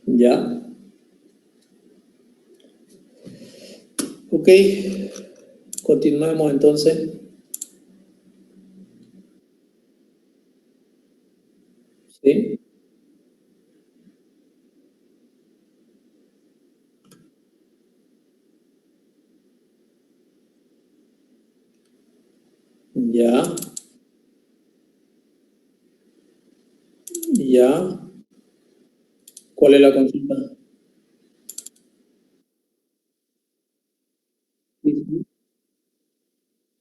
Ya. Ok, continuemos entonces. Sí. Ya. Ya. ¿Cuál es la consulta?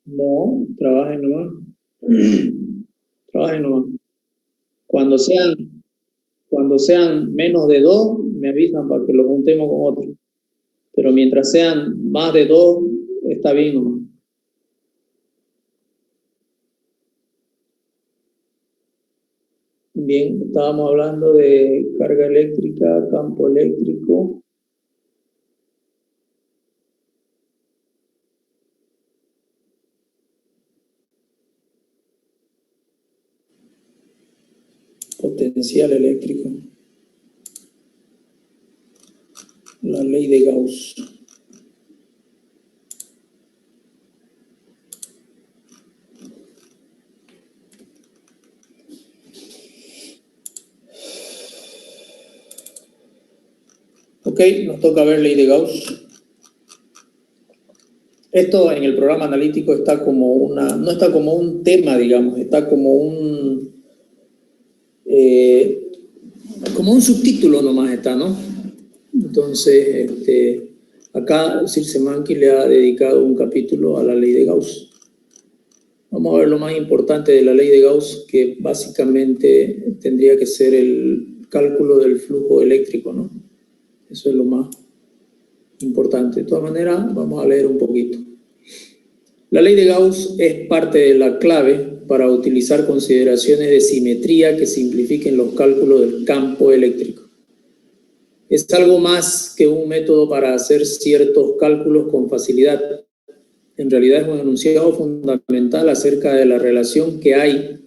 No, trabajen nomás. Trabajen nomás. Cuando sean menos de 2, me avisan para que lo juntemos con otro. Pero mientras sean más de 2, está bien nomás. Bien, estábamos hablando de carga eléctrica, campo eléctrico. Potencial eléctrico. La ley de Gauss. Ok, nos toca ver ley de Gauss. Esto en el programa analítico está como no está como un tema, digamos, está como un subtítulo nomás está, ¿no? Entonces, acá Circe Manqui le ha dedicado un capítulo a la ley de Gauss. Vamos a ver lo más importante de la ley de Gauss, que básicamente tendría que ser el cálculo del flujo eléctrico, ¿no? Eso es lo más importante. De todas maneras, vamos a leer un poquito. La ley de Gauss es parte de la clave para utilizar consideraciones de simetría que simplifiquen los cálculos del campo eléctrico. Es algo más que un método para hacer ciertos cálculos con facilidad. En realidad es un enunciado fundamental acerca de la relación que hay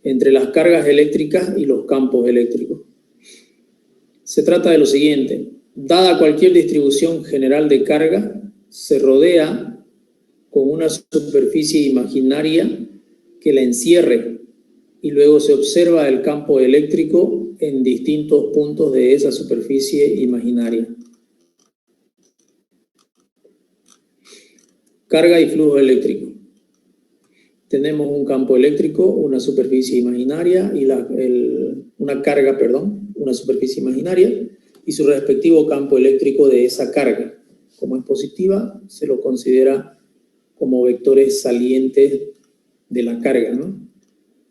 entre las cargas eléctricas y los campos eléctricos. Se trata de lo siguiente: dada cualquier distribución general de carga, se rodea con una superficie imaginaria que la encierre y luego se observa el campo eléctrico en distintos puntos de esa superficie imaginaria. Carga y flujo eléctrico. Tenemos un campo eléctrico, una superficie imaginaria y una carga, una superficie imaginaria y su respectivo campo eléctrico de esa carga. Como es positiva, se lo considera como vectores salientes de la carga, ¿no?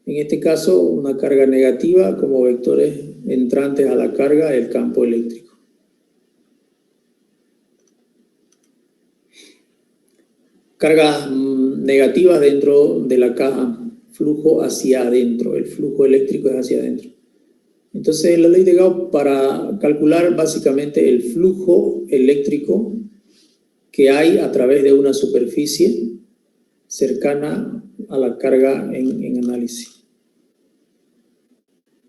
En este caso, una carga negativa como vectores entrantes a la carga del campo eléctrico. Cargas negativas dentro de la caja, flujo hacia adentro, el flujo eléctrico es hacia adentro. Entonces, la ley de Gauss para calcular básicamente el flujo eléctrico que hay a través de una superficie cercana a la carga en análisis.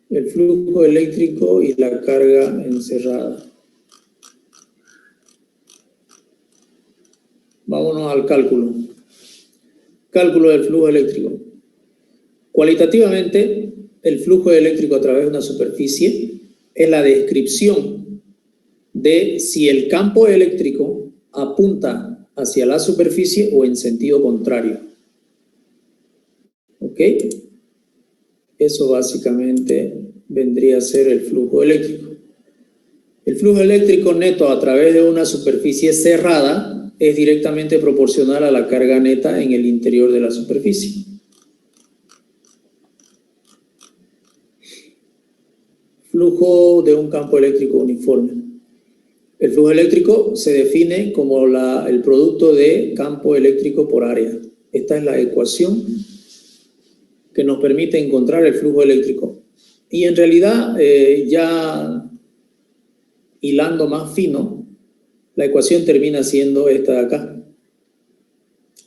El flujo eléctrico y la carga encerrada. Vámonos al cálculo. Cálculo del flujo eléctrico. Cualitativamente, el flujo eléctrico a través de una superficie es la descripción de si el campo eléctrico apunta hacia la superficie o en sentido contrario. ¿Ok? Eso básicamente vendría a ser el flujo eléctrico. El flujo eléctrico neto a través de una superficie cerrada es directamente proporcional a la carga neta en el interior de la superficie. Flujo de un campo eléctrico uniforme. El flujo eléctrico se define como el producto de campo eléctrico por área. Esta es la ecuación que nos permite encontrar el flujo eléctrico. Y en realidad, ya hilando más fino, la ecuación termina siendo esta de acá.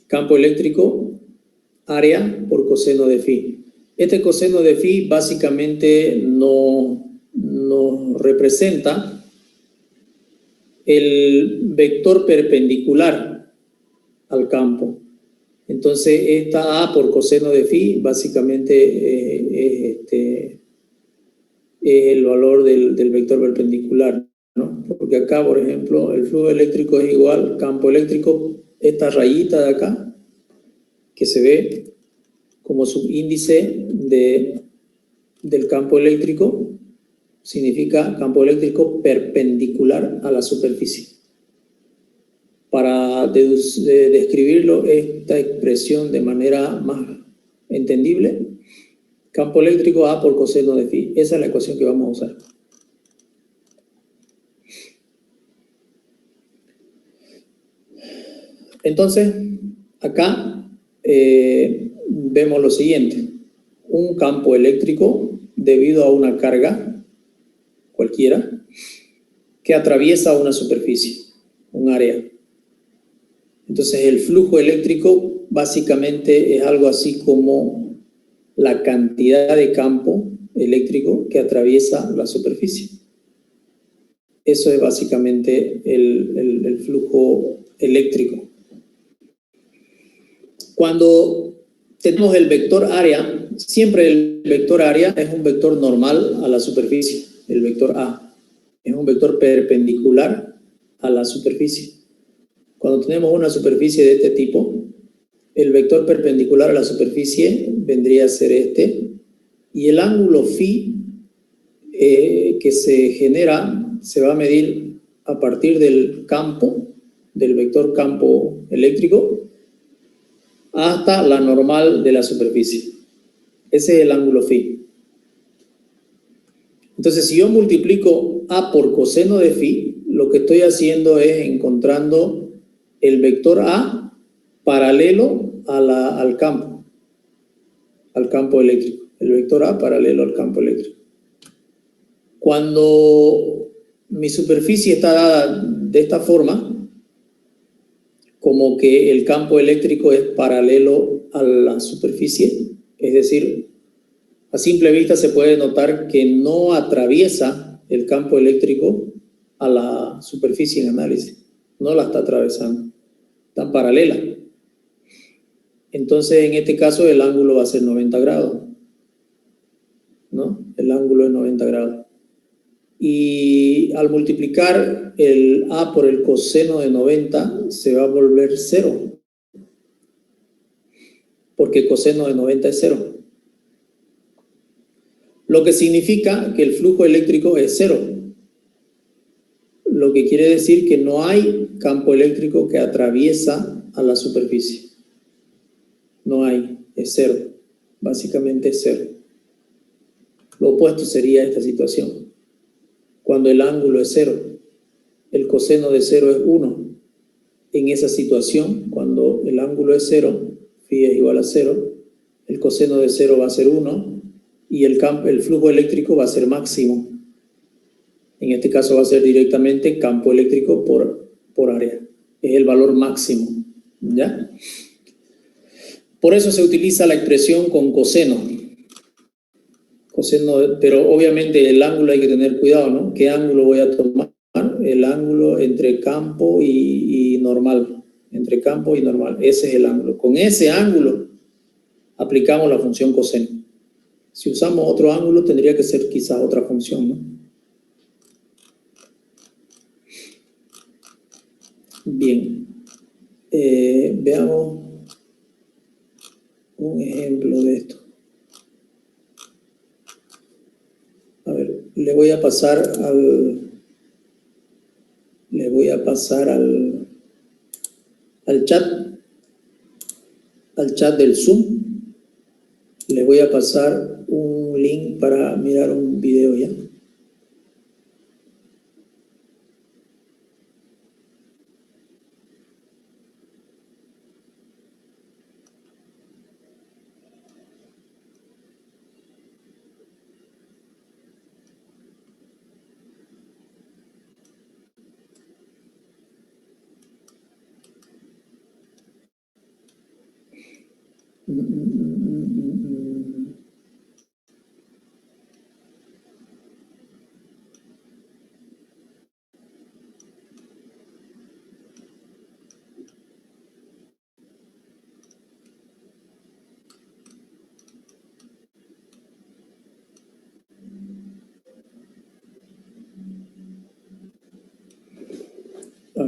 Campo eléctrico, área por coseno de phi. Este coseno de phi básicamente no nos representa el vector perpendicular al campo. Entonces, esta A por coseno de phi básicamente es el valor del vector perpendicular, ¿no? Porque acá, por ejemplo, el flujo eléctrico es igual, campo eléctrico, esta rayita de acá, que se ve como subíndice del campo eléctrico, significa campo eléctrico perpendicular a la superficie. Para describirlo, esta expresión de manera más entendible, campo eléctrico A por coseno de phi. Esa es la ecuación que vamos a usar. Entonces, acá vemos lo siguiente. Un campo eléctrico debido a una carga cualquiera que atraviesa una superficie, un área. Entonces, el flujo eléctrico básicamente es algo así como la cantidad de campo eléctrico que atraviesa la superficie. Eso es básicamente el flujo eléctrico. Cuando tenemos el vector área, siempre el vector área es un vector normal a la superficie. El vector A es un vector perpendicular a la superficie. Cuando tenemos una superficie de este tipo, el vector perpendicular a la superficie vendría a ser este, y el ángulo phi que se genera se va a medir a partir del campo, del vector campo eléctrico, hasta la normal de la superficie. Ese es el ángulo phi. Entonces, si yo multiplico A por coseno de phi, lo que estoy haciendo es encontrando el vector A paralelo al campo eléctrico. El vector A paralelo al campo eléctrico. Cuando mi superficie está dada de esta forma, como que el campo eléctrico es paralelo a la superficie, es decir, a simple vista se puede notar que no atraviesa el campo eléctrico a la superficie en análisis, no la está atravesando, está paralela. Entonces, en este caso, el ángulo va a ser 90 grados, ¿no? El ángulo es 90 grados. Y al multiplicar el A por el coseno de 90, se va a volver 0. Porque coseno de 90 es 0. Lo que significa que el flujo eléctrico es 0. Lo que quiere decir que no hay campo eléctrico que atraviesa a la superficie. No hay, es 0. Básicamente es 0. Lo opuesto sería esta situación. Cuando el ángulo es 0, el coseno de 0 es 1. En esa situación, cuando el ángulo es 0, phi es igual a 0, el coseno de 0 va a ser 1 y el flujo eléctrico va a ser máximo. En este caso va a ser directamente campo eléctrico por área. Es el valor máximo, ¿ya? Por eso se utiliza la expresión con coseno. Pero obviamente el ángulo hay que tener cuidado, ¿no? ¿Qué ángulo voy a tomar? El ángulo entre campo y normal. Entre campo y normal. Ese es el ángulo. Con ese ángulo aplicamos la función coseno. Si usamos otro ángulo, tendría que ser quizás otra función, ¿no? Bien. Veamos un ejemplo de esto. A ver, le voy a pasar al chat del Zoom. Le voy a pasar un link para mirar un video ya.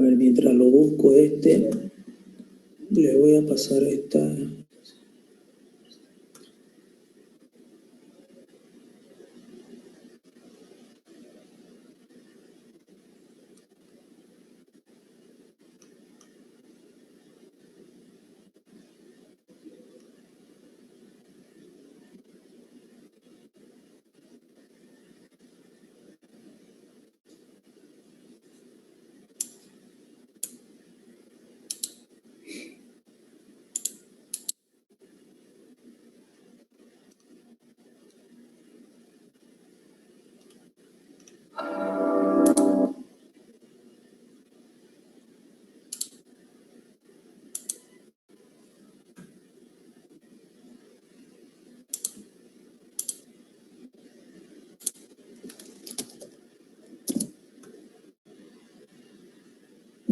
ver, mientras lo busco le voy a pasar esta.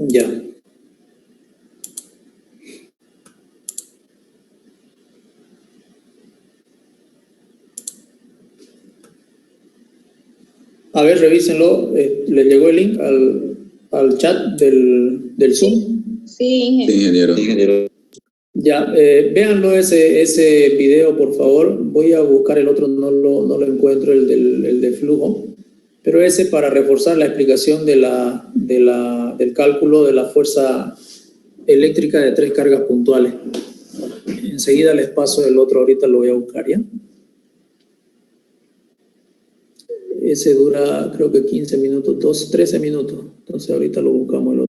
Ya. A ver, revísenlo. ¿Les llegó el link al chat del Zoom? Sí, ingeniero. Sí, ingeniero. Ya, véanlo ese video, por favor. Voy a buscar el otro, no lo encuentro, el de flujo. Pero ese para reforzar la explicación del cálculo de la fuerza eléctrica de 3 cargas puntuales. Enseguida les paso el otro, ahorita lo voy a buscar, ¿ya? Ese dura creo que 15 minutos, 13 minutos. Entonces ahorita lo buscamos el otro.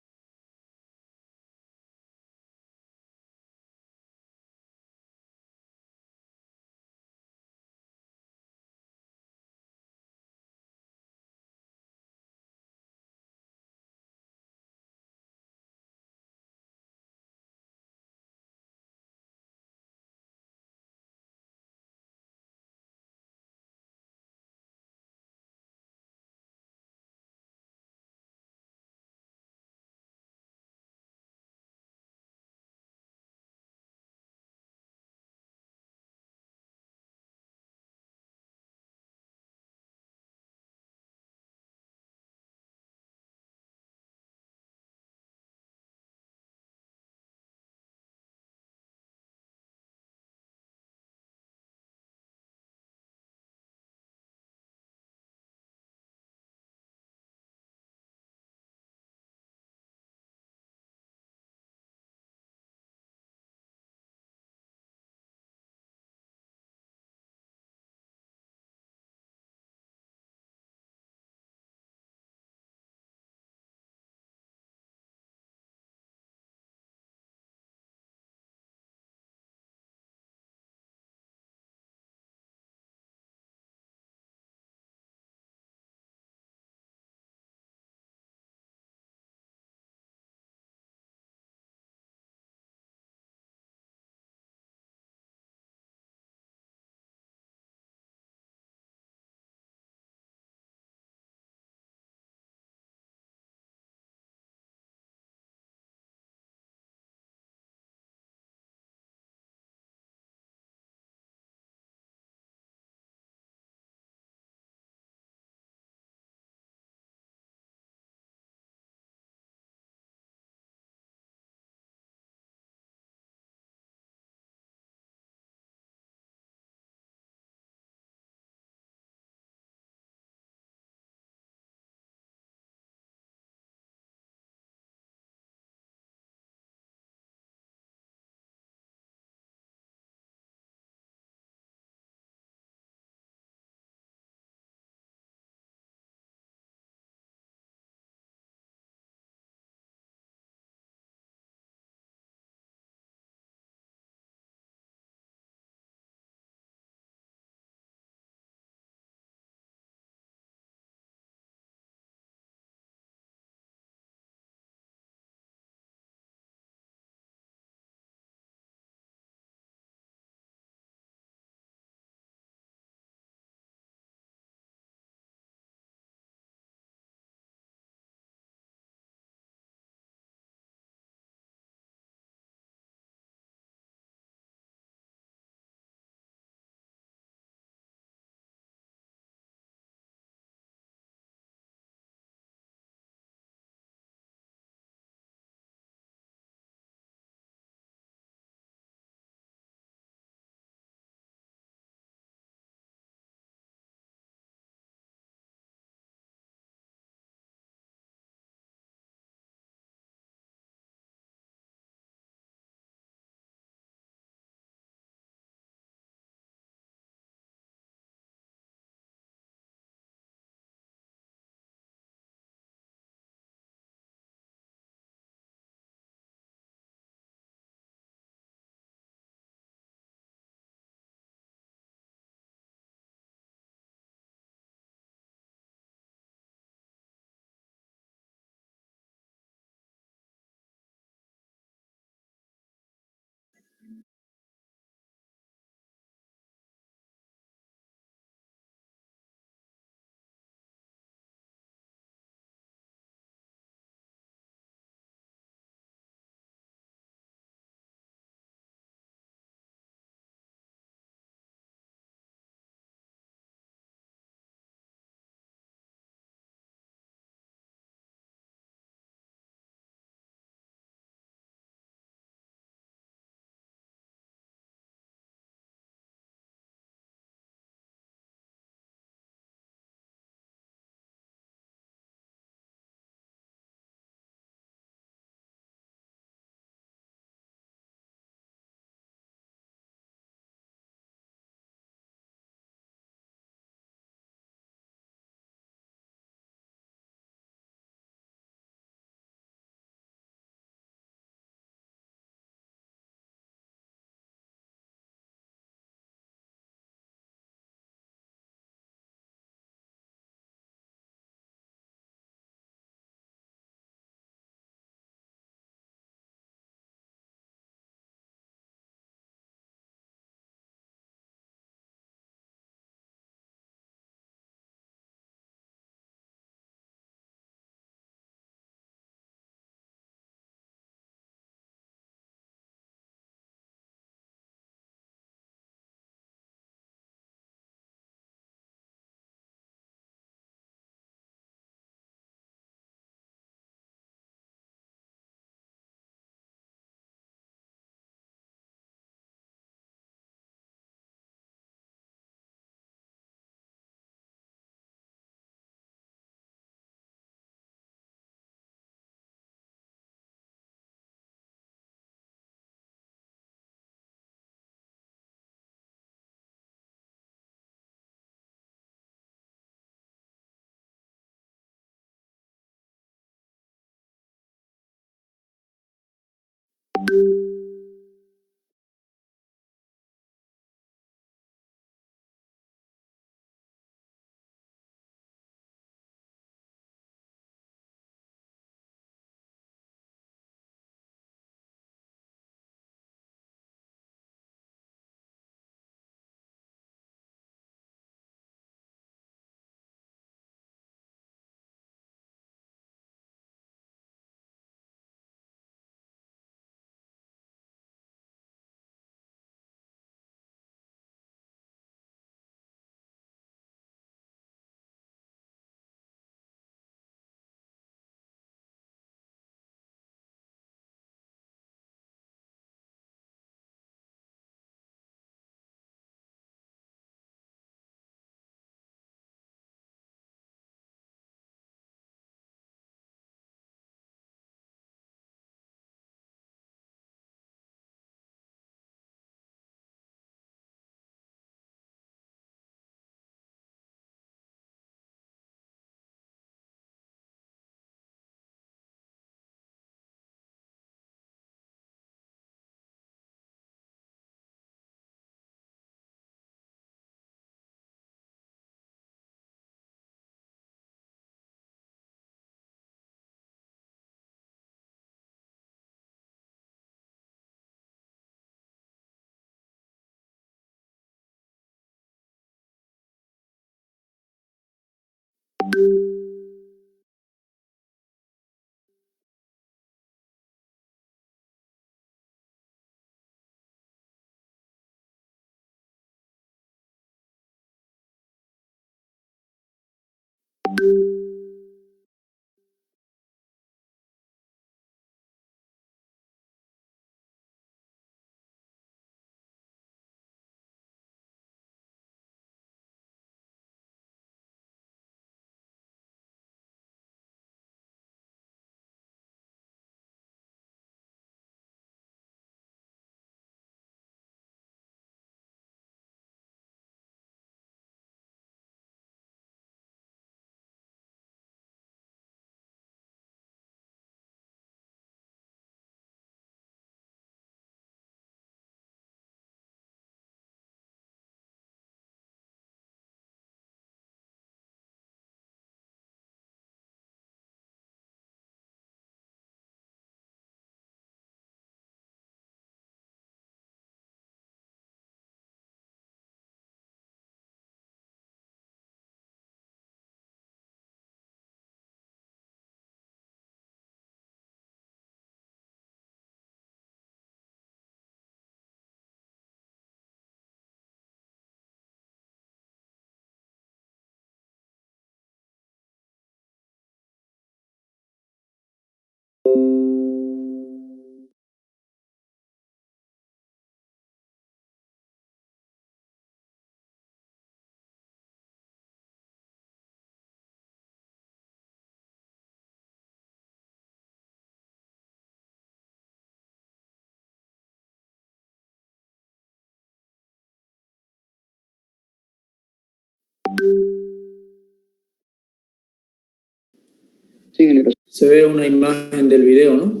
Sí, ingeniero. Se ve una imagen del video, ¿no?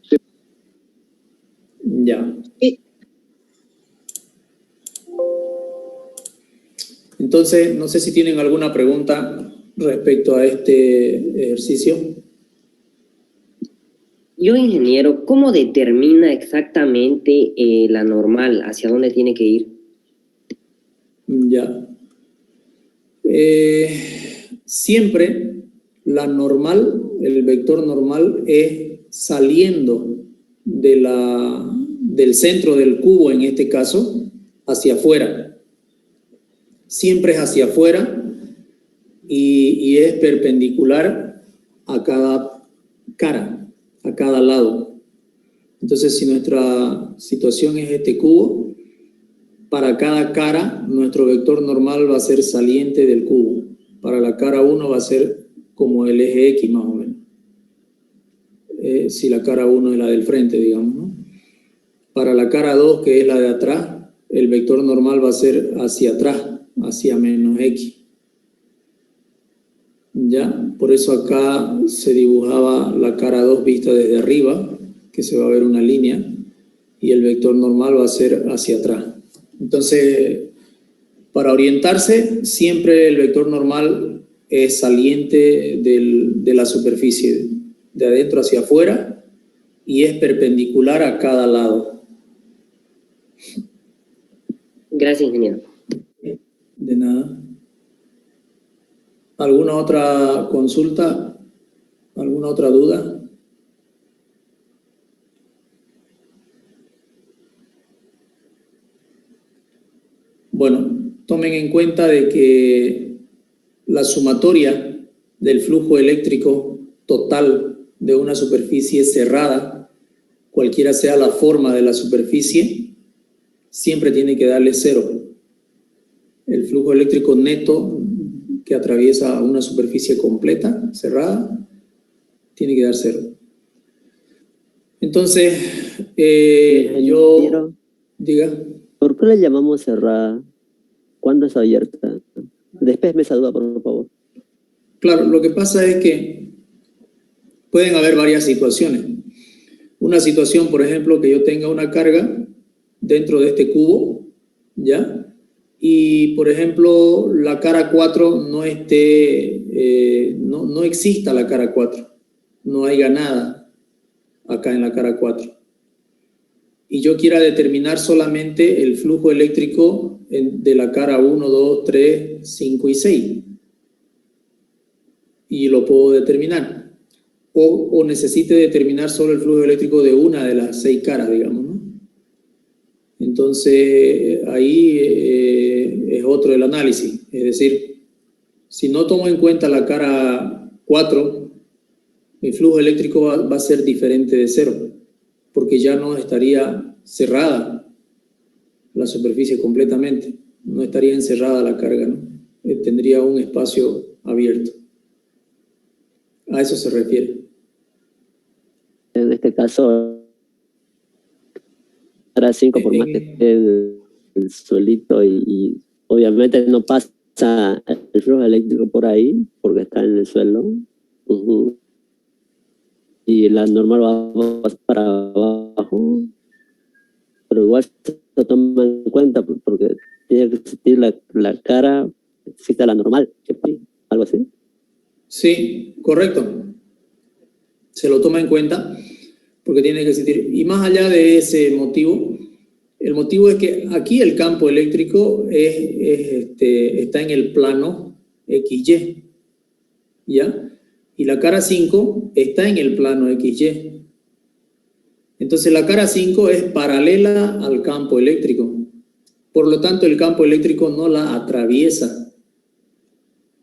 Sí. Ya. Sí. Entonces, no sé si tienen alguna pregunta respecto a este ejercicio. Yo, ingeniero, ¿cómo determina exactamente la normal? ¿Hacia dónde tiene que ir? Ya. Siempre la normal, el vector normal es saliendo del centro del cubo, en este caso, hacia afuera. Siempre es hacia afuera y es perpendicular a cada cara, a cada lado. Entonces, si nuestra situación es este cubo, para cada cara, nuestro vector normal va a ser saliente del cubo. Para la cara 1 va a ser como el eje X, más o menos. Si la cara 1 es la del frente, digamos, ¿no? Para la cara 2, que es la de atrás, el vector normal va a ser hacia atrás, hacia menos X. ¿Ya? Por eso acá se dibujaba la cara 2 vista desde arriba, que se va a ver una línea, y el vector normal va a ser hacia atrás. Entonces, para orientarse, siempre el vector normal es saliente de la superficie, de adentro hacia afuera, y es perpendicular a cada lado. Gracias, ingeniero. De nada. ¿Alguna otra consulta? ¿Alguna otra duda? Bueno, tomen en cuenta de que la sumatoria del flujo eléctrico total de una superficie cerrada, cualquiera sea la forma de la superficie, siempre tiene que darle cero. El flujo eléctrico neto que atraviesa una superficie completa, cerrada, tiene que dar cero. Entonces, yo... Diga. ¿Por qué la llamamos cerrada? ¿Cuándo es abierta? Después me saluda, por favor. Claro, lo que pasa es que pueden haber varias situaciones. Una situación, por ejemplo, que yo tenga una carga dentro de este cubo, ¿ya? Y, por ejemplo, la cara 4 no esté, no exista la cara 4. No haya nada acá en la cara 4. Y yo quiera determinar solamente el flujo eléctrico de la cara 1, 2, 3, 5 y 6. Y lo puedo determinar. O necesite determinar solo el flujo eléctrico de una de las 6 caras, digamos, ¿no? Entonces, ahí es otro el análisis. Es decir, Si no tomo en cuenta la cara 4, mi flujo eléctrico va a ser diferente de 0, porque ya no estaría cerrada la superficie completamente, no estaría encerrada la carga, ¿no? Tendría un espacio abierto. A eso se refiere. En este caso, cara 5, por más que esté el suelito y obviamente no pasa el flujo eléctrico por ahí, porque está en el suelo. Y la normal va para abajo, pero igual se toma en cuenta porque tiene que existir la cara, existe la normal, algo así. Sí, correcto. Se lo toma en cuenta porque tiene que existir. Y más allá de ese motivo, el motivo es que aquí el campo eléctrico está en el plano XY, ¿ya? Y la cara 5 está en el plano XY. Entonces la cara 5 es paralela al campo eléctrico. Por lo tanto, el campo eléctrico no la atraviesa.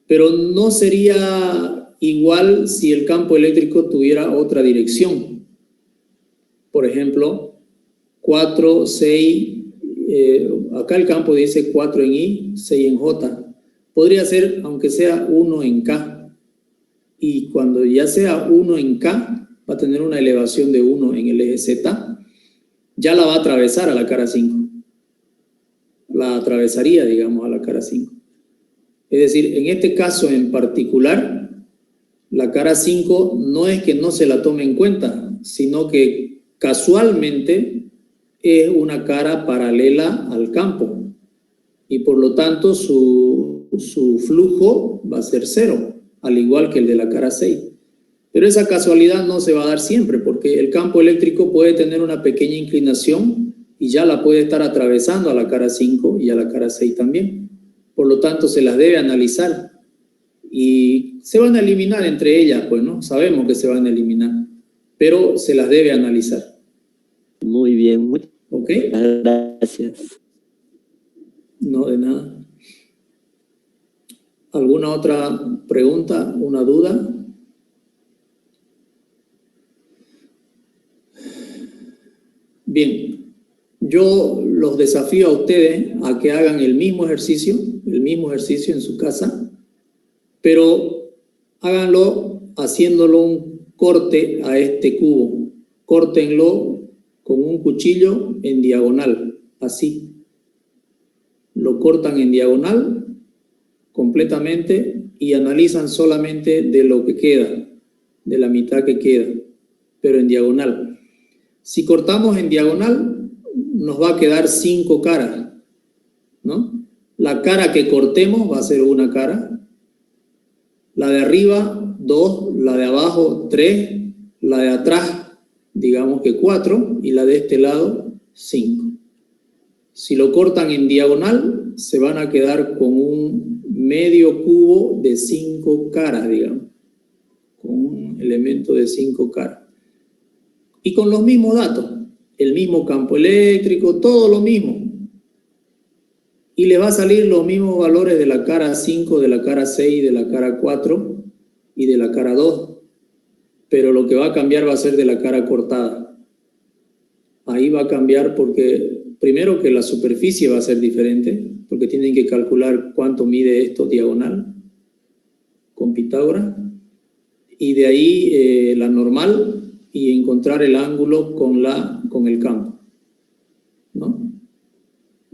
Pero no sería igual si el campo eléctrico tuviera otra dirección. Por ejemplo, 4, 6, acá el campo dice 4 en I, 6 en J. Podría ser, aunque sea 1 en K. Y cuando ya sea 1 en K, va a tener una elevación de 1 en el eje Z, ya la va a atravesar a la cara 5. La atravesaría, digamos, a la cara 5. Es decir, en este caso en particular, la cara 5 no es que no se la tome en cuenta, sino que casualmente es una cara paralela al campo y por lo tanto su flujo va a ser 0, al igual que el de la cara 6. Pero esa casualidad no se va a dar siempre porque el campo eléctrico puede tener una pequeña inclinación y ya la puede estar atravesando a la cara 5 y a la cara 6 también. Por lo tanto, se las debe analizar y se van a eliminar entre ellas, pues, ¿no? Sabemos que se van a eliminar, pero se las debe analizar. Muy bien, muchas gracias. No, de nada. ¿Alguna otra pregunta, una duda? Bien, yo los desafío a ustedes a que hagan el mismo ejercicio en su casa, pero háganlo haciéndolo un corte a este cubo. Córtenlo con un cuchillo en diagonal, así. Lo cortan en diagonal completamente y analizan solamente de lo que queda, de la mitad que queda, pero en diagonal. Si cortamos en diagonal, nos va a quedar 5 caras, ¿no? La cara que cortemos va a ser una cara, la de arriba 2, la de abajo 3, la de atrás digamos que 4 y la de este lado 5. Si lo cortan en diagonal, se van a quedar con un medio cubo de 5 caras, digamos, con un elemento de 5 caras. Y con los mismos datos, el mismo campo eléctrico, todo lo mismo. Y le va a salir los mismos valores de la cara 5, de la cara 6, de la cara 4 y de la cara 2. Pero lo que va a cambiar va a ser de la cara cortada. Ahí va a cambiar porque, primero que la superficie va a ser diferente, porque tienen que calcular cuánto mide esto diagonal con Pitágoras. Y de ahí la normal y encontrar el ángulo con el campo, ¿no?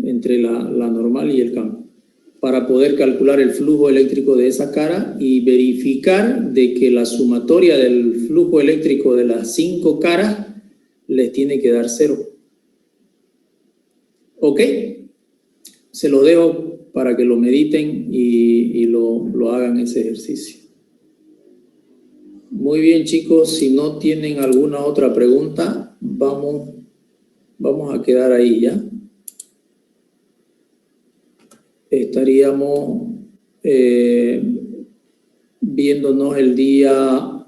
Entre la normal y el campo, para poder calcular el flujo eléctrico de esa cara y verificar de que la sumatoria del flujo eléctrico de las 5 caras les tiene que dar 0. ¿Ok? Se lo dejo para que lo mediten y lo hagan ese ejercicio. Muy bien, chicos, si no tienen alguna otra pregunta, vamos a quedar ahí, ¿ya? Estaríamos viéndonos el día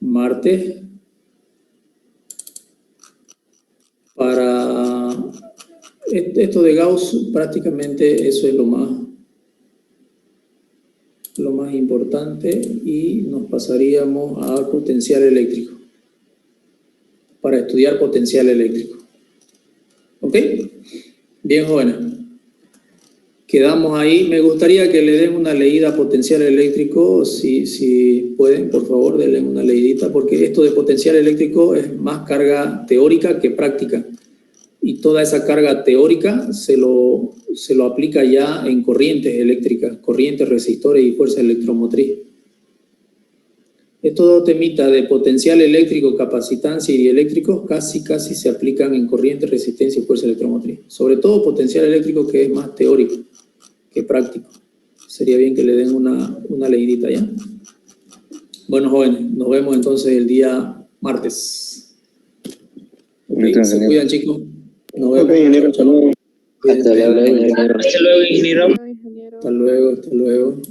martes para esto de Gauss. Prácticamente eso es lo más importante y nos pasaríamos a potencial eléctrico, para estudiar potencial eléctrico. ¿Ok? Bien, jóvenes. Quedamos ahí. Me gustaría que le den una leída a potencial eléctrico, si pueden, por favor, denle una leidita, porque esto de potencial eléctrico es más carga teórica que práctica. Y toda esa carga teórica se lo aplica ya en corrientes eléctricas, corrientes, resistores y fuerza electromotriz. Estos dos temitas de potencial eléctrico, capacitancia y dieléctricos casi se aplican en corriente, resistencia y fuerza electromotriz. Sobre todo potencial eléctrico, que es más teórico que práctico. Sería bien que le den una leidita ya. Bueno, jóvenes, nos vemos entonces el día martes. Okay, se cuidan, chicos. Nos vemos. Ok, ingeniero, hasta luego. Cuídense. Hasta luego, ingeniero. Hasta luego.